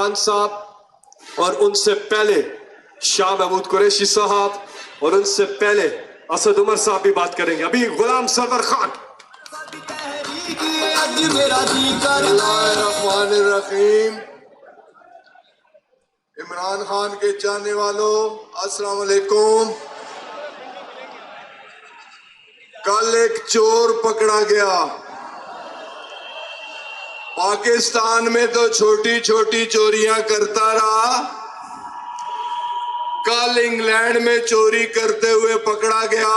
خان صاحب اور ان سے پہلے شاہ محمود قریشی صاحب اور ان سے پہلے اسد عمر صاحب بھی بات کریں گے. ابھی غلام سرور خان. الرحمن الرحیم. عمران خان کے چاہنے والوں السلام علیکم. کل ایک چور پکڑا گیا. پاکستان میں تو چھوٹی چھوٹی چوریاں کرتا رہا. کل انگلینڈ میں چوری کرتے ہوئے پکڑا گیا.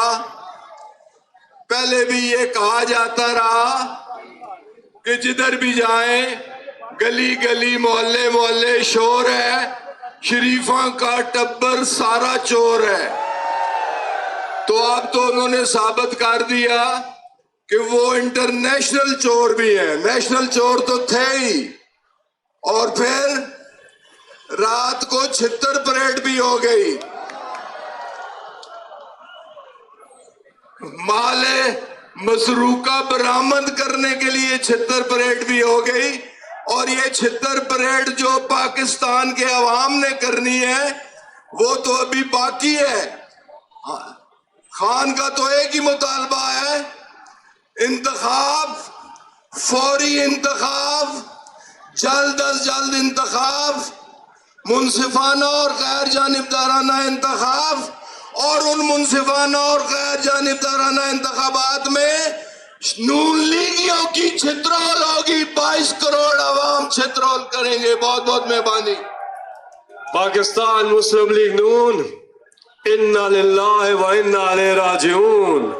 پہلے بھی یہ کہا جاتا رہا کہ جدھر بھی جائیں گلی گلی محلے محلے شور ہے, شریفاں کا ٹبر سارا چور ہے. تو اب تو انہوں نے ثابت کر دیا کہ وہ انٹرنیشنل چور بھی ہیں. نیشنل چور تو تھے ہی, اور پھر رات کو چھتر پریڈ بھی ہو گئی. مال مسروقہ برآمد کرنے کے لیے چھتر پریڈ بھی ہو گئی. اور یہ چھتر پریڈ جو پاکستان کے عوام نے کرنی ہے وہ تو ابھی باقی ہے. خان کا تو ایک ہی مطالبہ ہے, انتخاب, فوری انتخاب, جلد از جلد انتخاب, منصفانہ اور غیر جانبدارانہ انتخاب. اور ان منصفانہ اور غیر جانبدارانہ انتخابات میں نون لیگیوں کی چھترول ہوگی. 22 کروڑ عوام چھترول کریں گے. بہت بہت مہربانی. پاکستان مسلم لیگ نون انا للہ و انا الیہ راجعون.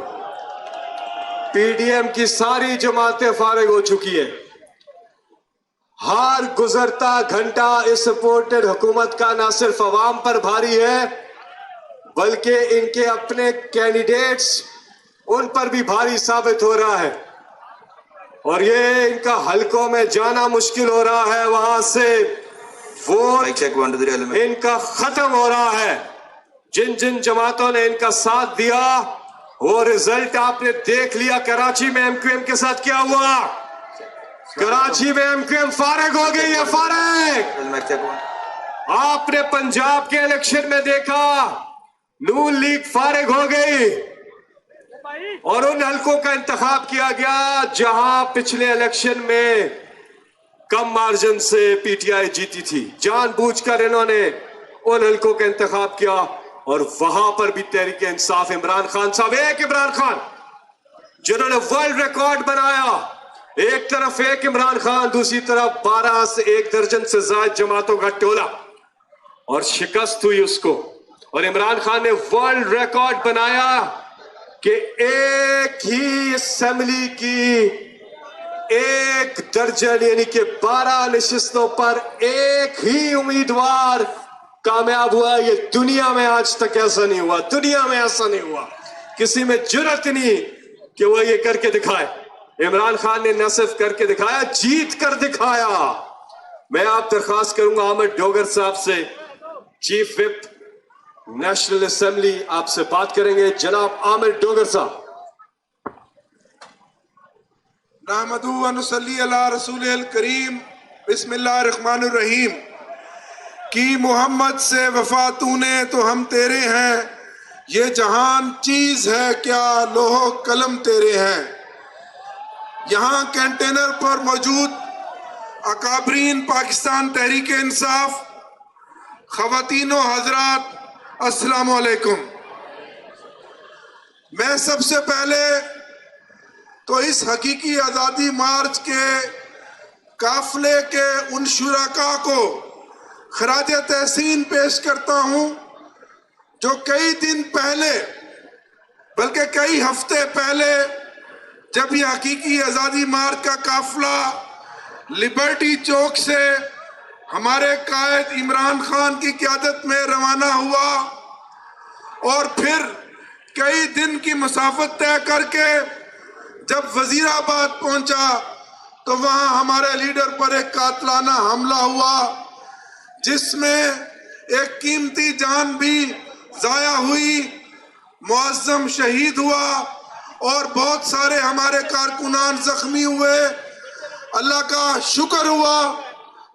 پی ڈی ایم کی ساری جماعتیں فارغ ہو چکی ہیں. ہر گزرتا گھنٹہ اس سپورٹڈ حکومت کا نہ صرف عوام پر بھاری ہے بلکہ ان کے اپنے کینڈیڈیٹس ان پر بھی بھاری ثابت ہو رہا ہے. اور یہ ان کا حلقوں میں جانا مشکل ہو رہا ہے. وہاں سے ووٹ ان کا ختم ہو رہا ہے. جن جن جماعتوں نے ان کا ساتھ دیا وہ رزلٹ آپ نے دیکھ لیا. کراچی میں ایم کیو ایم کے ساتھ کیا ہوا. کراچی میں ایم کیو ایم فارغ ہو گئی ہے. فارغ. آپ نے پنجاب کے الیکشن میں دیکھا نون لیگ فارغ ہو گئی اور ان حلقوں کا انتخاب کیا گیا جہاں پچھلے الیکشن میں کم مارجن سے پی ٹی آئی جیتی تھی. جان بوجھ کر انہوں نے ان حلقوں کا انتخاب کیا اور وہاں پر بھی تحریک انصاف عمران خان صاحب, ایک عمران خان جنہوں نے ورلڈ ریکارڈ بنایا, ایک طرف ایک عمران خان, دوسری طرف 12 سے 1 درجن سے زائد جماعتوں کا ٹولہ, اور شکست ہوئی اس کو. اور عمران خان نے ورلڈ ریکارڈ بنایا کہ ایک ہی اسمبلی کی 1 درجن یعنی کہ 12 نشستوں پر ایک ہی امیدوار کامیاب ہوا. یہ دنیا میں آج تک ایسا نہیں ہوا. دنیا میں ایسا نہیں ہوا. کسی میں جرأت نہیں کہ وہ یہ کر کے دکھائے. عمران خان نے نہ صرف کر کے دکھایا, جیت کر دکھایا. میں آپ درخواست کروں گا عامر ڈوگر صاحب سے, چیف وپ نیشنل اسمبلی, آپ سے بات کریں گے. جناب عامر ڈوگر صاحب. نحمدہ و نصلی علی رسول الکریم. بسم اللہ الرحمن الرحیم. کی محمد سے وفا تو نے تو ہم تیرے ہیں, یہ جہان چیز ہے کیا لوح و قلم تیرے ہیں. یہاں کنٹینر پر موجود اکابرین پاکستان تحریک انصاف, خواتین و حضرات, السلام علیکم. میں سب سے پہلے تو اس حقیقی آزادی مارچ کے قافلے کے ان شرکاء کو خراج تحسین پیش کرتا ہوں جو کئی دن پہلے بلکہ کئی ہفتے پہلے جب یہ حقیقی آزادی مارچ کا قافلہ لبرٹی چوک سے ہمارے قائد عمران خان کی قیادت میں روانہ ہوا اور پھر کئی دن کی مسافت طے کر کے جب وزیر آباد پہنچا تو وہاں ہمارے لیڈر پر ایک قاتلانہ حملہ ہوا جس میں ایک قیمتی جان بھی ضائع ہوئی, معظم شہید ہوا اور بہت سارے ہمارے کارکنان زخمی ہوئے. اللہ کا شکر ہوا